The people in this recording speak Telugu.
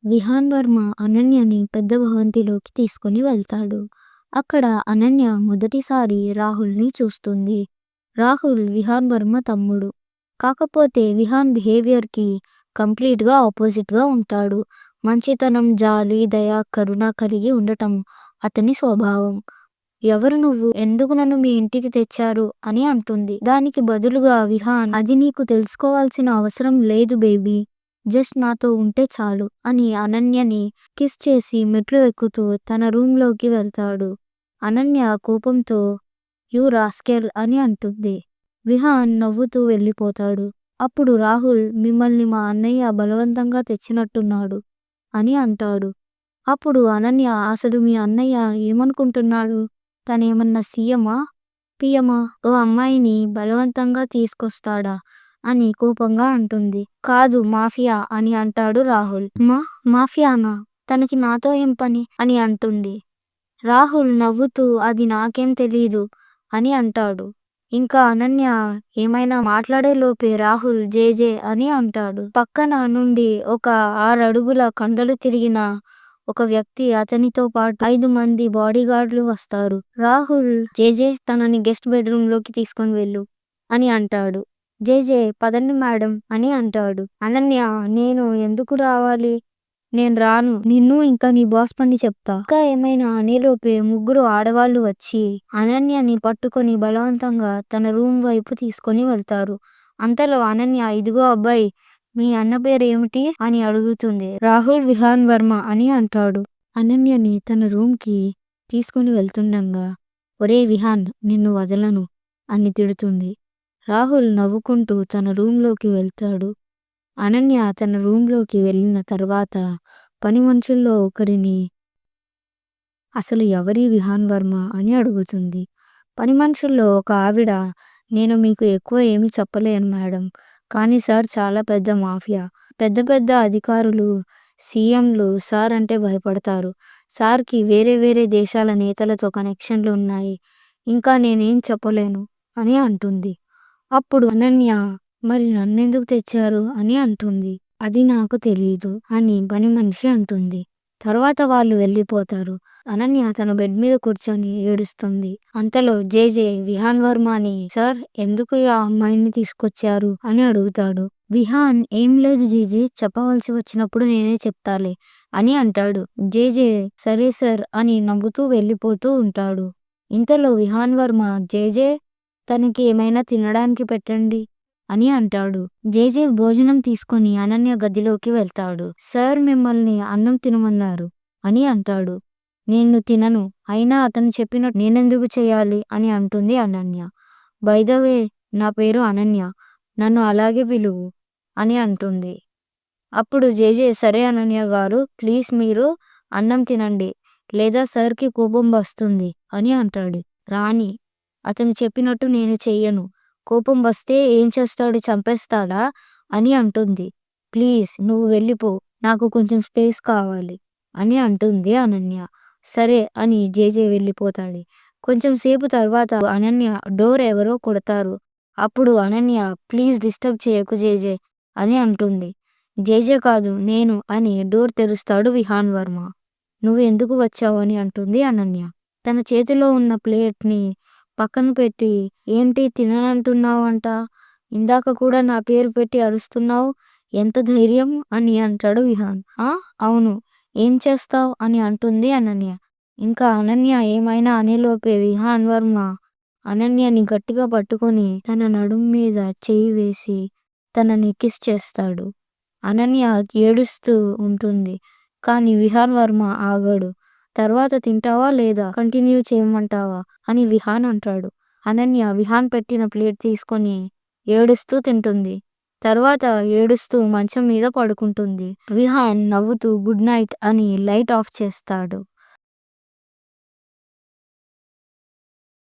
విహాన్ వర్మ అనన్యని పెద్ద భవంతిలోకి తీసుకొని వెళ్తాడు. అక్కడ అనన్య మొదటిసారి రాహుల్ని చూస్తుంది. రాహుల్ విహాన్ వర్మ తమ్ముడు. కాకపోతే విహాన్ బిహేవియర్‌కి కంప్లీట్‌గా ఆపోజిట్‌గా ఉంటాడు. మంచితనం, జాలి, దయ, కరుణ కలిగి ఉండటం అతని స్వభావం. "ఎవరు నువ్వు? ఎందుకు నన్ను మీ ఇంటికి తెచ్చారు?" అని అంటుంది. దానికి బదులుగా విహాన్, "అది నీకు తెలుసుకోవాల్సిన అవసరం లేదు బేబీ. జస్ట్ నాతో ఉంటే చాలు" అని అనన్యని కిస్ చేసి మెట్లు ఎక్కుతూ తన రూమ్‌లోకి వెళ్తాడు. అనన్య కోపంతో "యూ రాస్కెల్" అని అంటుంది. విహాన్ నవ్వుతూ వెళ్ళిపోతాడు. అప్పుడు రాహుల్, "మిమ్మల్ని మా అన్నయ్య బలవంతంగా తెచ్చినట్టున్నాడు" అని అంటాడు. అప్పుడు అనన్య, "అసలు మీ అన్నయ్య ఏమనుకుంటున్నాడు? తనేమన్నా సీఎమా? పీఎమా? ఓ అమ్మాయిని బలవంతంగా తీసుకొస్తాడా?" అని కోపంగా అంటుంది. "కాదు, మాఫియా" అని అంటాడు రాహుల్. మాఫియానా? తనకి నాతో ఏం పని?" అని అంటుంది. రాహుల్ నవ్వుతూ, "అది నాకేం తెలీదు" అని అంటాడు. ఇంకా అనన్య ఏమైనా మాట్లాడేలోపే రాహుల్ జేజే అని అంటాడు. పక్కన నుండి ఒక 6 అడుగుల కండలు తిరిగిన ఒక వ్యక్తి, అతనితో పాటు 5 మంది బాడీగార్డ్‌లు వస్తారు. రాహుల్, "జేజే, తనని గెస్ట్ బెడ్‌రూమ్‌లోకి తీసుకొని వెళ్ళు" అని అంటాడు. జేజే, "పదండి మేడం" అని అంటాడు. అనన్య, "నేను ఎందుకు రావాలి? నేను రాను. నిన్ను ఇంకా నీ బాస్ పని చెప్తా." ఇంకా ఏమైనా అనేలోపే ముగ్గురు ఆడవాళ్ళు వచ్చి అనన్యని పట్టుకొని బలవంతంగా తన రూమ్ వైపు తీసుకొని వెళ్తారు. అంతలో అనన్య, "ఇదిగో అబ్బాయి, మీ అన్న పేరేమిటి?" అని అడుగుతుంది. రాహుల్ విహాన్ వర్మ అని అంటాడు. అనన్యని తన రూమ్‌కి తీసుకొని వెళ్తుండగా, "ఒరేయ్ విహాన్, నిన్ను వదలను" అని తిడుతుంది. రాహుల్ నవ్వుకుంటూ తన రూమ్‌లోకి వెళ్తాడు. అనన్య తన రూమ్‌లోకి వెళ్ళిన తర్వాత పని మనుషుల్లో ఒకరిని, "అసలు ఎవరీ విహాన్ వర్మ" అని అడుగుతుంది. పని మనుషుల్లో ఒక ఆవిడ, "నేను మీకు ఎక్కువ ఏమీ చెప్పలేను మేడం. కానీ సార్ చాలా పెద్ద మాఫియా. పెద్ద పెద్ద అధికారులు, సీఎంలు సార్ అంటే భయపడతారు. సార్‌కి వేరే వేరే దేశాల నేతలతో కనెక్షన్లు ఉన్నాయి. ఇంకా నేనేం చెప్పలేను" అని అంటుంది. అప్పుడు అనన్య, "మరి నన్నెందుకు తెచ్చారు" అని అంటుంది. "అది నాకు తెలీదు" అని పని మనిషి అంటుంది. తర్వాత వాళ్ళు వెళ్ళిపోతారు. అనన్య తన బెడ్ మీద కూర్చొని ఏడుస్తుంది. అంతలో జేజే విహాన్ వర్మని, "సార్, ఎందుకు ఆ అమ్మాయిని తీసుకొచ్చారు" అని అడుగుతాడు. విహాన్, "ఏం లేదు జేజే, చెప్పవలసి వచ్చినప్పుడు నేనే చెప్తాలే" అని అంటాడు. జేజే, "సరే సార్" అని నవ్వుతూ వెళ్ళిపోతూ ఉంటాడు. ఇంతలో విహాన్ వర్మ, "జేజే, తనకి ఏమైనా తినడానికి పెట్టండి" అని అంటాడు. జేజే భోజనం తీసుకొని అనన్య గదిలోకి వెళ్తాడు. "సార్ మిమ్మల్ని అన్నం తినమన్నారు" అని అంటాడు. "నేను తినను. అయినా అతను చెప్పినట్టు నేనెందుకు చేయాలి" అని అంటుంది అనన్య. "బై ద వే, నా పేరు అనన్య. నన్ను అలాగే పిలువు" అని అంటుంది. అప్పుడు జేజే, "సరే అనన్య గారు, ప్లీజ్ మీరు అన్నం తినండి, లేదా సార్‌కి కోపం వస్తుంది" అని అంటాడు. "రాని, అతను చెప్పినట్టు నేను చెయ్యను. కోపం వస్తే ఏం చేస్తాడు, చంపేస్తాడా" అని అంటుంది. "ప్లీజ్ నువ్వు వెళ్ళిపో, నాకు కొంచెం స్పేస్ కావాలి" అని అంటుంది అనన్య. సరే అని జేజే వెళ్ళిపోతాడు. కొంచెం సేపు తర్వాత అనన్య డోర్ ఎవరో కొడతారు. అప్పుడు అనన్య, "ప్లీజ్ డిస్టర్బ్ చేయకు జేజే" అని అంటుంది. "జేజే కాదు, నేను" అని డోర్ తెరుస్తాడు విహాన్ వర్మ. "నువ్వు ఎందుకు వచ్చావు" అని అంటుంది అనన్య. తన చేతిలో ఉన్న ప్లేట్‌ని పక్కన పెట్టి, "ఏంటి తిననంటున్నావంట? ఇందాక కూడా నా పేరు పెట్టి అరుస్తున్నావు. ఎంత ధైర్యం" అని అంటాడు విహాన్. "ఆ, అవును, ఏం చేస్తావ్" అని అంటుంది అనన్య. ఇంకా అనన్య ఏమైనా అనేలోపే విహాన్ వర్మ అనన్యని గట్టిగా పట్టుకొని తన నడుం మీద చెయ్యి వేసి తనని కిస్ చేస్తాడు. అనన్య ఏడుస్తూ ఉంటుంది. కానీ విహాన్ వర్మ ఆగడు. "తర్వాత తింటావా లేదా కంటిన్యూ చేయమంటావా" అని విహాన్ అంటాడు. అనన్య విహాన్ పెట్టిన ప్లేట్ తీసుకొని ఏడుస్తూ తింటుంది. తర్వాత ఏడుస్తూ మంచం మీద పడుకుంటుంది. విహాన్ నవ్వుతూ గుడ్ నైట్ అని లైట్ ఆఫ్ చేస్తాడు.